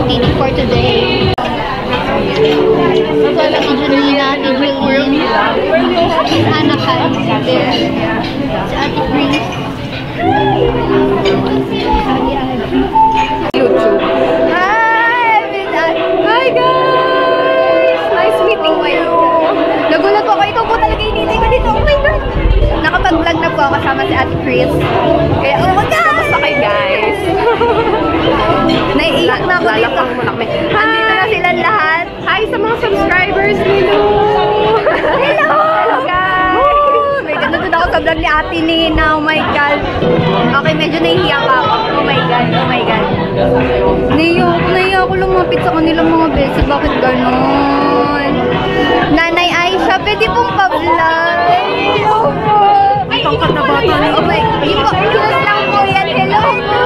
entertaining for today. So, si Junina, si Julian, si Anakan, there, si Ate Grace. YouTube. Hi guys! Nice meeting you. Nagulat po ako. Ikaw po talaga inintay ko dito. Oh my God! Nakapag-vlog na po ako kasama si Ate Chris. Kaya, oh my God! Kamusta kayo guys? Naiiyak na ako dito. Nandito na sila lahat. Hi sa mga subscribers nilo. Hello! Hello guys! Oh my God, nandun ako sa vlog ni Ate Nina. Oh my God. Okay, medyo nahihiya pa ako. Oh my God, oh my God. Nahiya ako lumapit sa kanilang mga besi. Bakit ganon? Nanay Aisha, pwede pong pa-vlog. Hello po. Itong katabata niyo. Oh my God. Yung pa-vlog lang po yan. Hello po.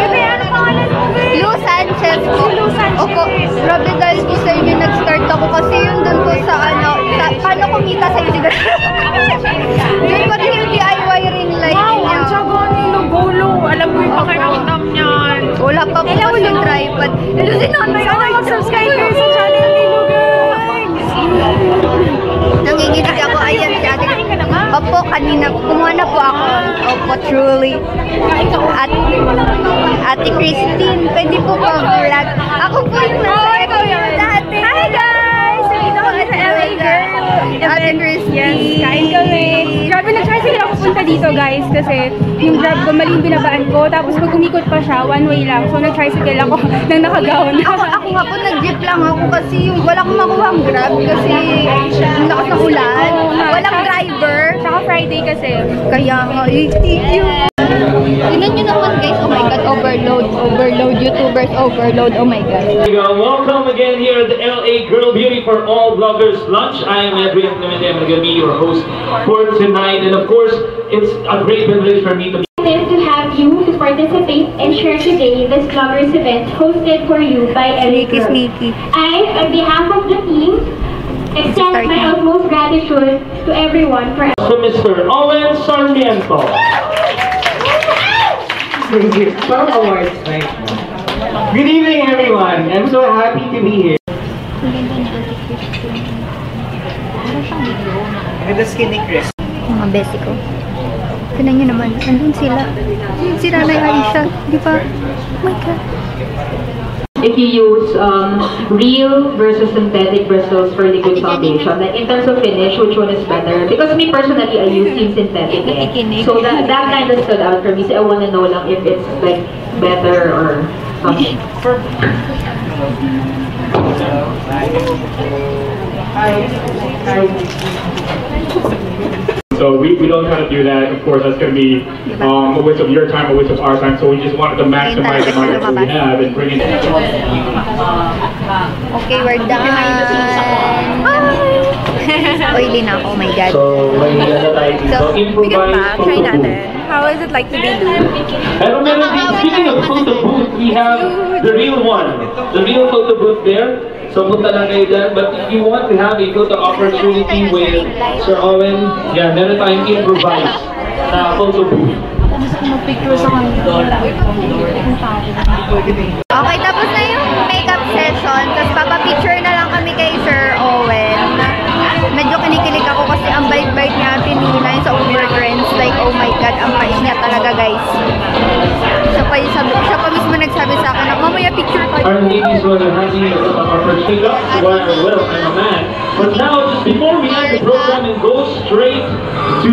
Bebe, ano pangalan mo? Lou Sanchez po. Lou Sanchez. Opo. Grabe dahil po sa inyo nag-start ako kasi yun dun po sa ano, paano kumita sa inyo? Yun po din yung DIY ring light niya. Wow, ang tsaga ni Lugulo. Alam ko yung pakiramdam niyan. Wala pa po kasi yung tripod. Hello si Nanay. Sana mag-subscribe kayo sa channel ni Lugulo. Nanginginig ako. Ayan si Ate. Opo, kanina. Kumuha na po ako. Opo, truly. At Ate Christine, pwede po pa-vlog. Ako po yung dati. Hi guys! Dito kami sa LA Girl. Ate Christine. Yes, kain kami. Grabe, nag-tricycle ako punta dito guys kasi yung grab ko, mali yung binabaan ko. Tapos pag umikot pa siya, one way lang. So nag-tricycle ako nang nakagaon. Ako nga po, nag-jeep lang ako kasi yung wala akong makuha ang grab kasi yung lakas ng ulan. Walang driver. Saka Friday kasi. Kaya nga, thank you. Tingnan nyo naman guys, oh my God, overload, YouTubers overload, oh my God. Welcome again here at the LA Girl Beauty for All Vloggers Lunch. I am Edwin Clemente, I'm going to be your host for tonight, and of course, it's a great privilege for me to To have you to participate and share today this vloggers event hosted for you by LA Girl. I, on behalf of the team, extend my utmost gratitude to everyone for Mr. Owen Sarmiento. Some awards, right? Good evening, everyone. I'm so happy to be here. Ganda skin ni Chris. Mga besi ko. Tignan nyo naman. Andun sila. Si Nanay Aisha. Di ba? Oh my God. if you use real versus synthetic bristles for liquid foundation, like in terms of finish, which one is better? Because me personally, I use team synthetic, so that kind of stood out for me. So I want to know lang if it's like better or something. So we don't try to do that. Of course, that's going to be a waste of your time, a waste of our time. So we just wanted to maximize the amount that we have and bring it in. Okay, we're done. Oily na ako, oh my God. So, improvise. Try natin. How is it like to be Lou? Speaking of photo booth, we have the real one. The real photo booth there. So punta lang kayo dyan. But if you want to have a photo opportunity with Sir Owen, yeah, meron tayong improvise na photo booth. Okay, tapos na yung makeup session. Tapos papapicture na lang kami kay Sir Owen. Medyo kinikilig ako kasi ang bait-bait niya, tinila yun sa overgrants. Like, oh my God, ang bait niya talaga, guys. Siya pa mismo nagsabi sa akin na, mamaya picture ka. Our ladies were having our shake up, well, I'm a man. But now, just before we end the program and go straight to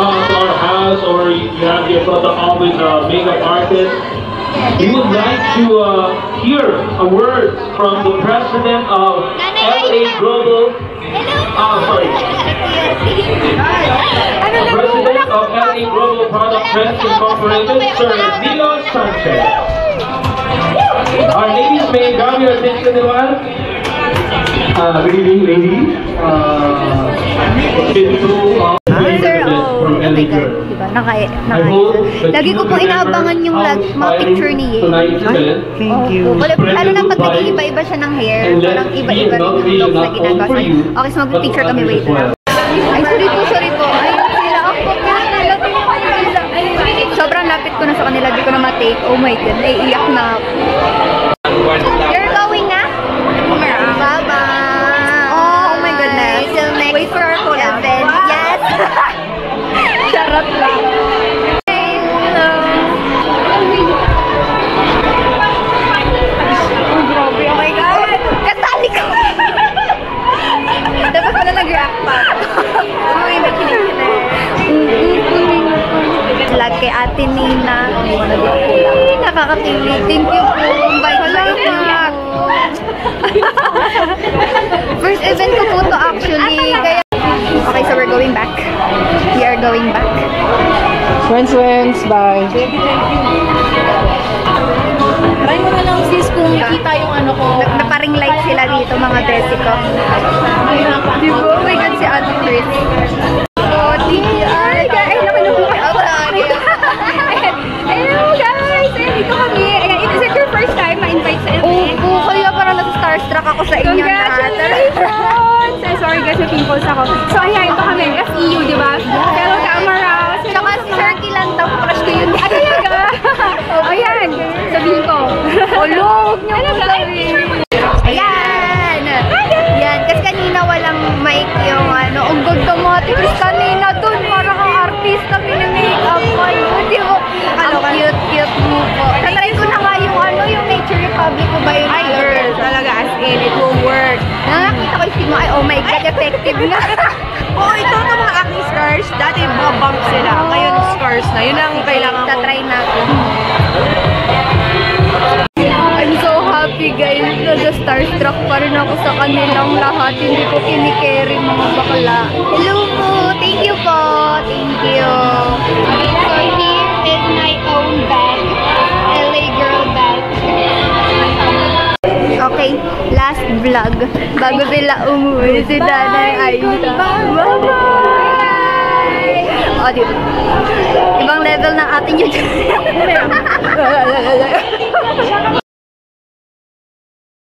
our house, or you have your photo op with a makeup artist, we would like to hear a word from the president of LA Global. President of LA Global Product Trends Incorporated, Sir Nilo Sanchez. Our ladies, may grab your attention a while. Good evening, ladies. Sir, oh my God, diba? Lagi ko pong inaabangan yung mga picture ni Ye. Thank you. Lalo na pag nag-iiba-iba siya ng hair, parang iba-iba rin yung looks na ginagawa. Okay, so mag-picture kami, wait lang. Ay, sorry po. Ay, sila ako. Sobrang lapit ko na sa kanila, di ko na ma-take. Oh my God, naiiyak na ako. Charot lang. Hello. Oh, grabe. Oh my God. Katali ko. Dapat pala nag-react pa. Uy, may kinig-kinig. Vlog kay Ate Nina. Nakakakilig. Thank you po. Bye-bye. First event ko po to actually. Kaya... Okay, so we're going back. We are going back. Friends, bye. Try mo na lang sis kung makita yung ano ko. Naparing light sila dito, mga besi ko. Di ba? Oh my God, si Ate Chris. Oh, ay, guys. Ay, naman ako. Hello, guys. Dito kami. Is it your first time ma-invite sa event? Oo, kaya parang nasa-starstruck ako sa inyo. Congratulations! Sorry guys, may pimples ako. So, ayan, ito kami. FEU, di ba? Hello, camera. Tsaka si Sharky lang daw. Crush ko yun. Ay, talaga. Ayan. Sabihin ko. Huwag niyo ko sabihin. Ayan. Ayan. Kasi kanina walang mic yung ano. Ang ganda mo, Ate Chris. Kanina dun. Parang ang artista mini-makeup mo. Di ba? Ang cute-cute mo po. Tatry ko na nga yung ano, yung Nature Republic ko ba yun? Ay girl, talaga as in, it will work. Nakakita ko yung stigma. Ay, oh my God, effective na. Oo, ito mga acne scars. Dati mga bumps sila. Ngayon scars na. Yun ang kailangan ko. Tatry natin. I'm so happy guys. Starstruck pa rin ako sa kanilang lahat. Hindi ko kinikerry mga bakla. Hello po. Thank you po. Thank you. So here is my own bag. LA girl bag. Okay, last vlog. Bago sila umuwi si Nanay Aisha. Bye-bye! O, di ba? Ibang level ng ating YouTube.